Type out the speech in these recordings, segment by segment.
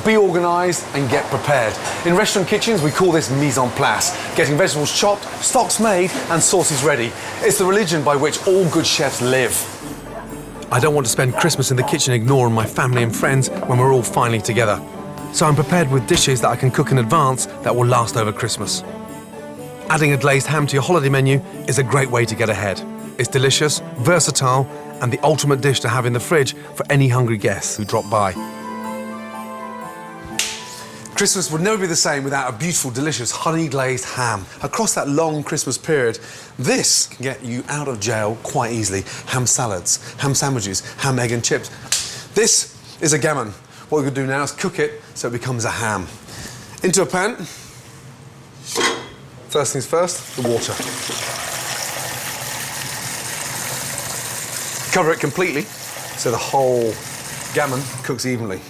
Be organised and get prepared. In restaurant kitchens, we call this mise en place, getting vegetables chopped, stocks made and sauces ready. It's the religion by which all good chefs live. I don't want to spend Christmas in the kitchen ignoring my family and friends when we're all finally together. So I'm prepared with dishes that I can cook in advance that will last over Christmas. Adding a glazed ham to your holiday menu is a great way to get ahead. It's delicious, versatile, and the ultimate dish to have in the fridge for any hungry guests who drop by. Christmas would never be the same without a beautiful, delicious honey glazed ham. Across that long Christmas period, this can get you out of jail quite easily. Ham salads, ham sandwiches, ham, egg and chips. This is a gammon. What we're going to do now is cook it so it becomes a ham. Into a pan. First things first, the water. Cover it completely so the whole gammon cooks evenly.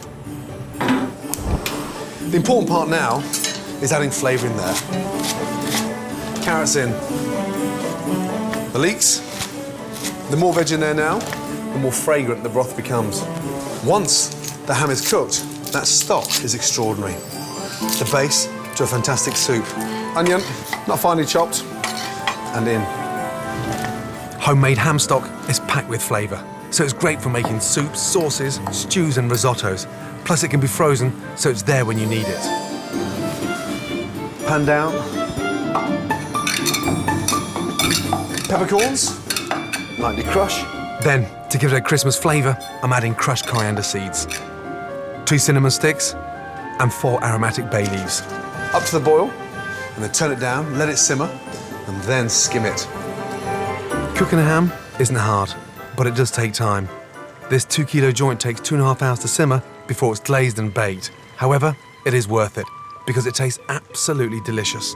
The important part now is adding flavour in there. Carrots in. The leeks. The more veg in there now, the more fragrant the broth becomes. Once the ham is cooked, that stock is extraordinary. The base to a fantastic soup. Onion, not finely chopped, and in. Homemade ham stock is packed with flavour, so it's great for making soups, sauces, stews and risottos. Plus it can be frozen, so it's there when you need it. Pan down. Peppercorns, lightly crush. Then, to give it a Christmas flavour, I'm adding crushed coriander seeds, 2 cinnamon sticks, and 4 aromatic bay leaves. Up to the boil, and then turn it down, let it simmer, and then skim it. Cooking a ham isn't hard, but it does take time. This 2-kilo joint takes 2.5 hours to simmer before it's glazed and baked. However, it is worth it, because it tastes absolutely delicious.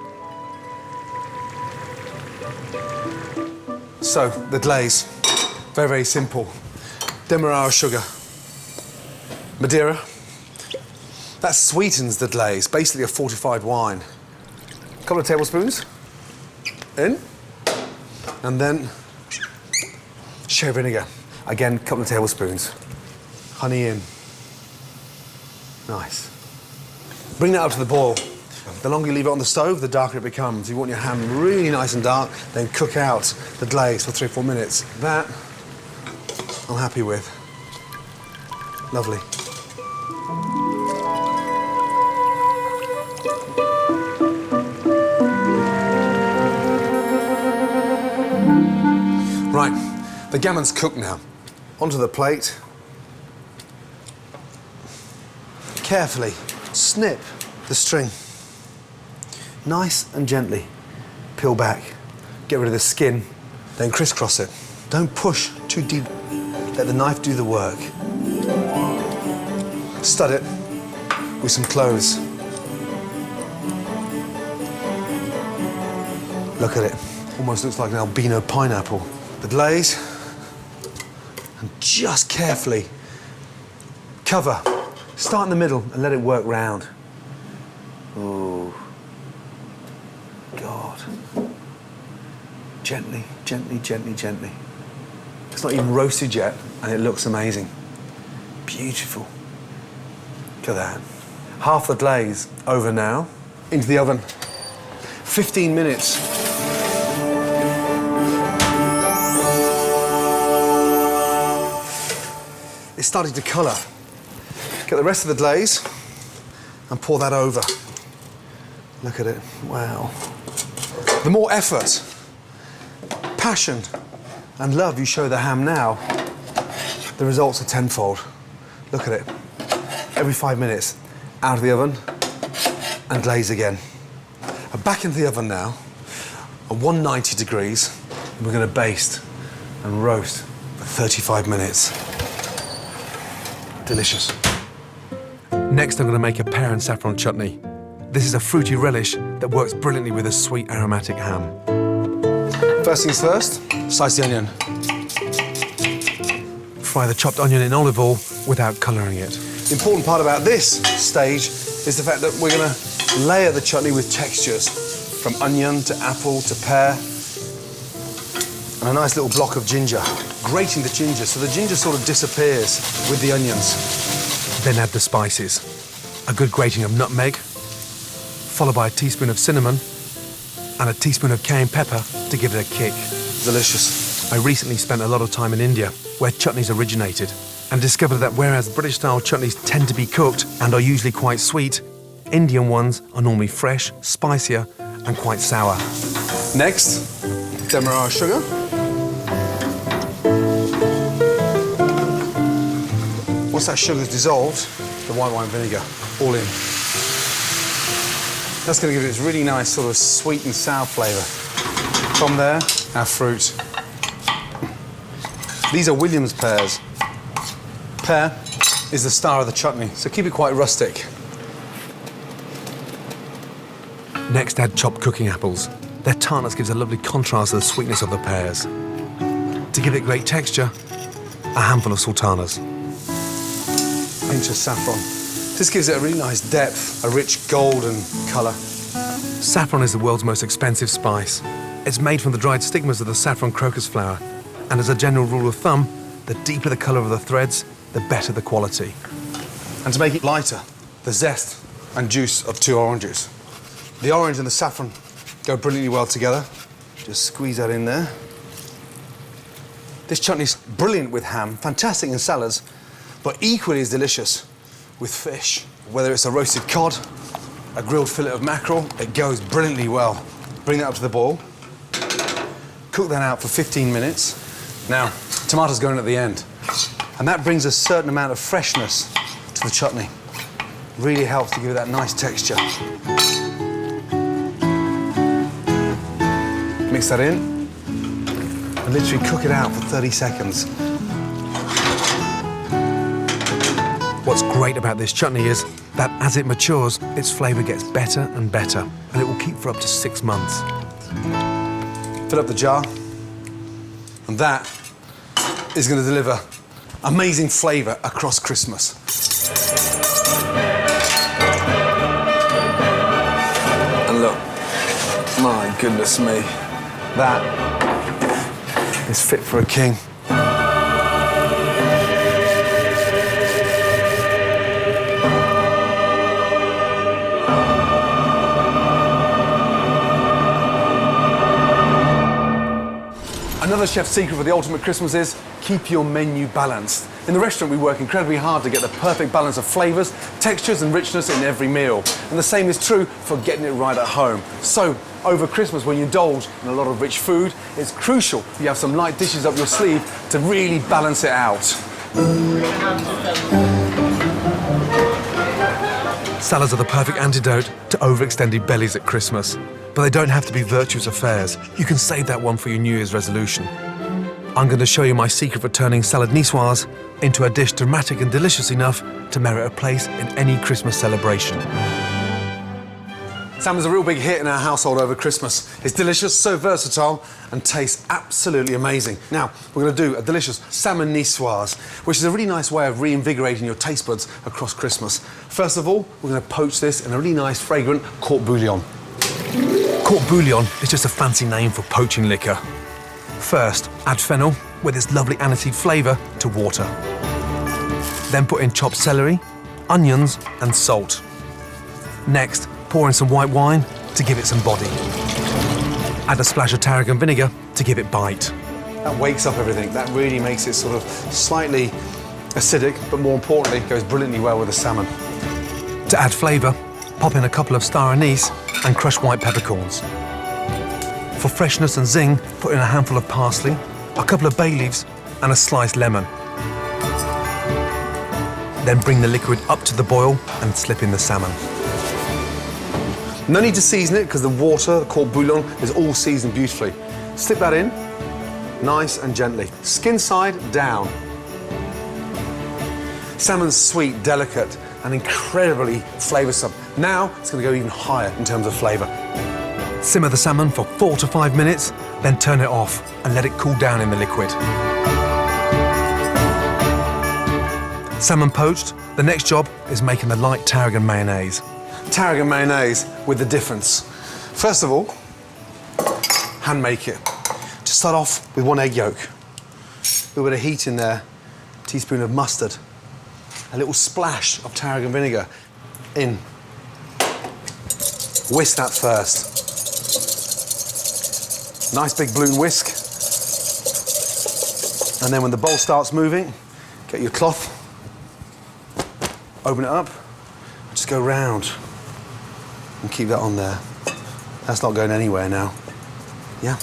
So, the glaze. Very, very simple. Demerara sugar. Madeira. That sweetens the glaze, basically a fortified wine. A couple of tablespoons. In. And then sherry vinegar. Again, a couple of tablespoons. Honey in. Nice. Bring that up to the boil. The longer you leave it on the stove, the darker it becomes. You want your ham really nice and dark, then cook out the glaze for 3 or 4 minutes. That, I'm happy with. Lovely. Right, the gammon's cooked now. Onto the plate. Carefully snip the string. Nice and gently peel back. Get rid of the skin, then crisscross it. Don't push too deep. Let the knife do the work. Stud it with some cloves. Look at it. Almost looks like an albino pineapple. The glaze, and just carefully cover. Start in the middle and let it work round. Oh, God. Gently, gently, gently, gently. It's not even roasted yet, and it looks amazing. Beautiful. Look at that. Half the glaze over now. Into the oven. 15 minutes. It's starting to colour. Get the rest of the glaze and pour that over. Look at it. Wow. The more effort, passion and love you show the ham now, the results are tenfold. Look at it. Every 5 minutes, out of the oven and glaze again. And back into the oven now at 190 degrees, and we're going to baste and roast for 35 minutes. Delicious. Next, I'm going to make a pear and saffron chutney. This is a fruity relish that works brilliantly with a sweet aromatic ham. First things first, slice the onion. Fry the chopped onion in olive oil without colouring it. The important part about this stage is the fact that we're going to layer the chutney with textures, from onion to apple to pear, and a nice little block of ginger. Grating the ginger so the ginger sort of disappears with the onions. Then add the spices. a good grating of nutmeg, followed by a teaspoon of cinnamon and a teaspoon of cayenne pepper to give it a kick. Delicious. I recently spent a lot of time in India, where chutneys originated, and discovered that whereas British-style chutneys tend to be cooked and are usually quite sweet, Indian ones are normally fresh, spicier, and quite sour. Next, demerara sugar. Once that sugar's dissolved, the white wine vinegar, all in. That's going to give it this really nice sort of sweet and sour flavour. From there, our fruit. These are Williams pears. Pear is the star of the chutney, so keep it quite rustic. Next, add chopped cooking apples. Their tartness gives a lovely contrast to the sweetness of the pears. To give it great texture, a handful of sultanas. A pinch of saffron. This gives it a really nice depth, a rich golden colour. Saffron is the world's most expensive spice. It's made from the dried stigmas of the saffron crocus flower, and as a general rule of thumb, the deeper the colour of the threads, the better the quality. And to make it lighter, the zest and juice of 2 oranges. The orange and the saffron go brilliantly well together. Just squeeze that in there. This chutney's brilliant with ham, fantastic in salads, but equally as delicious with fish. Whether it's a roasted cod, a grilled fillet of mackerel, it goes brilliantly well. Bring that up to the boil. Cook that out for 15 minutes. Now, tomatoes go in at the end. And that brings a certain amount of freshness to the chutney. Really helps to give it that nice texture. Mix that in and literally cook it out for 30 seconds. What's great about this chutney is that as it matures, its flavour gets better and better, and it will keep for up to 6 months. Fill up the jar, and that is going to deliver amazing flavour across Christmas. And look, my goodness me, that is fit for a king. Another chef's secret for the ultimate Christmas is keep your menu balanced. In the restaurant, we work incredibly hard to get the perfect balance of flavours, textures and richness in every meal. And the same is true for getting it right at home. So, over Christmas, when you indulge in a lot of rich food, it's crucial you have some light dishes up your sleeve to really balance it out. Salads are the perfect antidote to overextended bellies at Christmas. But they don't have to be virtuous affairs. You can save that one for your New Year's resolution. I'm going to show you my secret for turning salad niçoise into a dish dramatic and delicious enough to merit a place in any Christmas celebration. Salmon's a real big hit in our household over Christmas. It's delicious, so versatile, and tastes absolutely amazing. Now, we're going to do a delicious salmon niçoise, which is a really nice way of reinvigorating your taste buds across Christmas. First of all, we're going to poach this in a really nice, fragrant court bouillon. Court bouillon is just a fancy name for poaching liquor. First, add fennel with its lovely aniseed flavour to water. Then put in chopped celery, onions and salt. Next, pour in some white wine to give it some body. Add a splash of tarragon vinegar to give it bite. That wakes up everything. That really makes it sort of slightly acidic, but more importantly, goes brilliantly well with the salmon. To add flavour, pop in a couple of star anise and crushed white peppercorns. For freshness and zing, put in a handful of parsley, a couple of bay leaves and a sliced lemon. Then bring the liquid up to the boil and slip in the salmon. No need to season it because the water, the court bouillon, is all seasoned beautifully. Slip that in, nice and gently. Skin side down. Salmon's sweet, delicate, and incredibly flavoursome. Now, it's going to go even higher in terms of flavour. Simmer the salmon for 4 to 5 minutes, then turn it off and let it cool down in the liquid. Salmon poached, the next job is making the light tarragon mayonnaise. Tarragon mayonnaise with the difference. First of all, hand make it. Just start off with 1 egg yolk. A little bit of heat in there, a teaspoon of mustard, a little splash of tarragon vinegar. in. Whisk that first. Nice big balloon whisk. And then when the bowl starts moving, get your cloth, open it up, just go round and keep that on there. That's not going anywhere now. Yeah?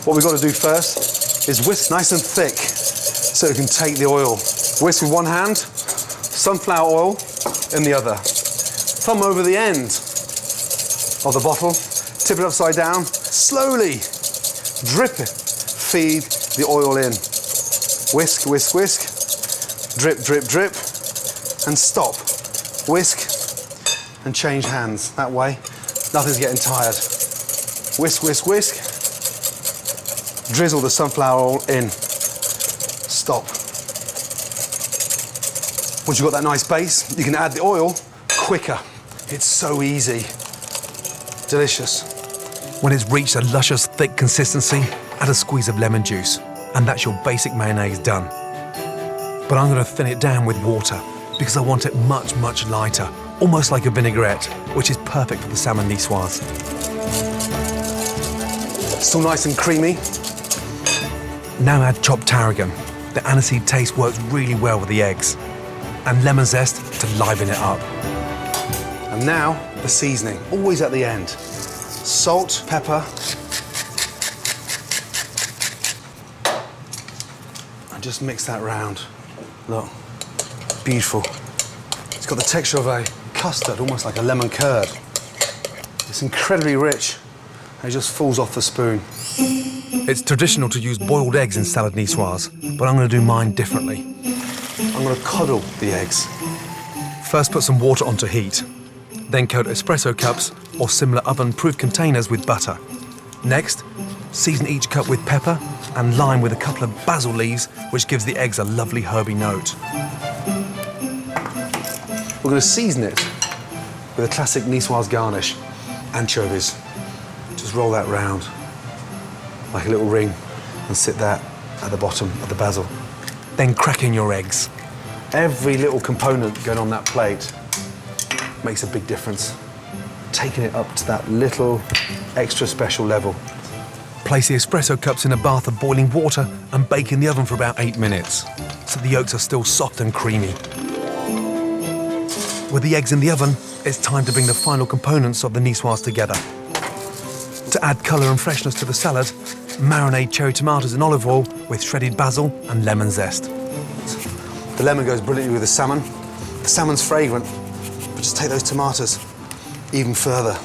What we've got to do first is whisk nice and thick so it can take the oil. Whisk with one hand, sunflower oil in the other. Thumb over the end of the bottle, tip it upside down, slowly drip it, feed the oil in. Whisk, whisk, whisk, drip, drip, drip, and stop. Whisk and change hands. That way, nothing's getting tired. Whisk, whisk, whisk. Drizzle the sunflower oil in. Stop. Once you've got that nice base, you can add the oil quicker. It's so easy. Delicious. When it's reached a luscious, thick consistency, add a squeeze of lemon juice, and that's your basic mayonnaise done. But I'm going to thin it down with water because I want it much, much lighter, almost like a vinaigrette, which is perfect for the salmon nicoise. Still nice and creamy. Now add chopped tarragon. The aniseed taste works really well with the eggs. And lemon zest to liven it up. And now, the seasoning, always at the end. Salt, pepper, and just mix that round. Look, beautiful. It's got the texture of a custard, almost like a lemon curd. It's incredibly rich, and it just falls off the spoon. It's traditional to use boiled eggs in salad nicoise, but I'm going to do mine differently. I'm going to coddle the eggs. First put some water onto heat, then coat espresso cups or similar oven-proof containers with butter. Next, season each cup with pepper and lime with a couple of basil leaves, which gives the eggs a lovely herby note. We're going to season it with a classic nicoise garnish, anchovies. Just roll that round like a little ring and sit that at the bottom of the basil. Then crack in your eggs. Every little component going on that plate makes a big difference. Taking it up to that little extra special level. Place the espresso cups in a bath of boiling water and bake in the oven for about 8 minutes, so the yolks are still soft and creamy. With the eggs in the oven, it's time to bring the final components of the nicoise together. To add colour and freshness to the salad, marinate cherry tomatoes in olive oil with shredded basil and lemon zest. The lemon goes brilliantly with the salmon. The salmon's fragrant, but just take those tomatoes even further.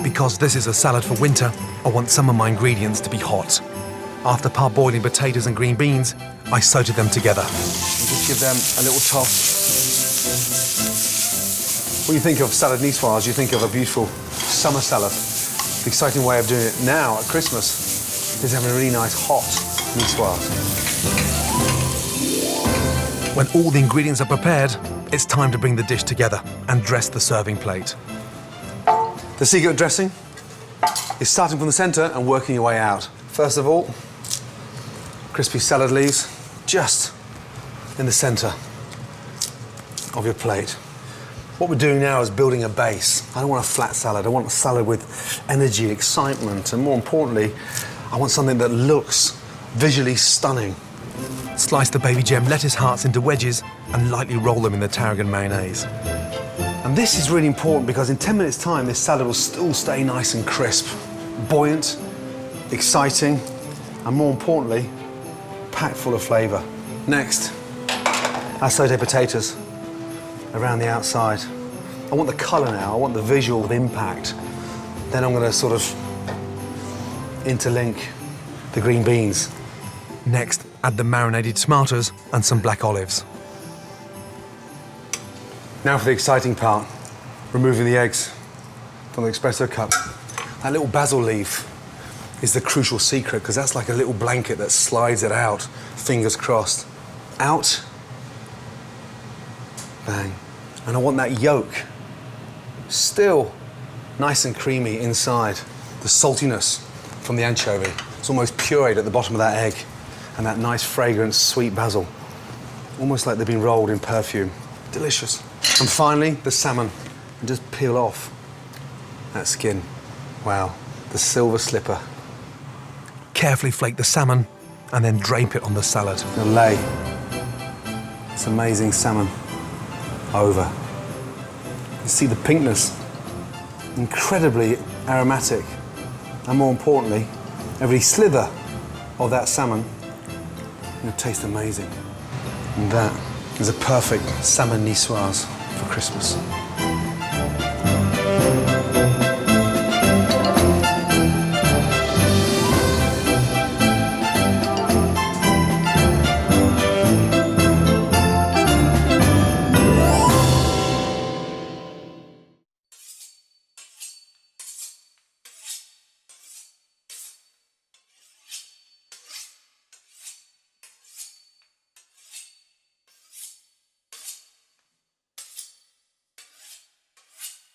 Because this is a salad for winter, I want some of my ingredients to be hot. After parboiling potatoes and green beans, I sauteed them together. And just give them a little toss. When you think of salad nicoise, you think of a beautiful summer salad. The exciting way of doing it now at Christmas is having a really nice hot nicoise. When all the ingredients are prepared, it's time to bring the dish together and dress the serving plate. The secret dressing is starting from the centre and working your way out. First of all, crispy salad leaves just in the centre of your plate. What we're doing now is building a base. I don't want a flat salad. I want a salad with energy, excitement, and more importantly, I want something that looks visually stunning. Slice the baby gem lettuce hearts into wedges and lightly roll them in the tarragon mayonnaise. And this is really important because in 10 minutes' time, this salad will still stay nice and crisp, buoyant, exciting, and more importantly, packed full of flavour. Next, our sauté potatoes around the outside. I want the colour now, I want the visual impact. Then I'm going to sort of interlink the green beans. Next, add the marinated tomatoes and some black olives. Now for the exciting part, removing the eggs from the espresso cup. That little basil leaf is the crucial secret because that's like a little blanket that slides it out, fingers crossed. Out, bang. And I want that yolk still nice and creamy inside. The saltiness from the anchovy. It's almost pureed at the bottom of that egg. And that nice fragrant sweet basil. Almost like they've been rolled in perfume. Delicious. And finally, the salmon. And just peel off that skin. Wow, the silver slipper. Carefully flake the salmon and then drape it on the salad. The lay this amazing salmon over. You see the pinkness, incredibly aromatic, and more importantly, every slither of that salmon will taste amazing. And that is a perfect salmon nicoise for Christmas.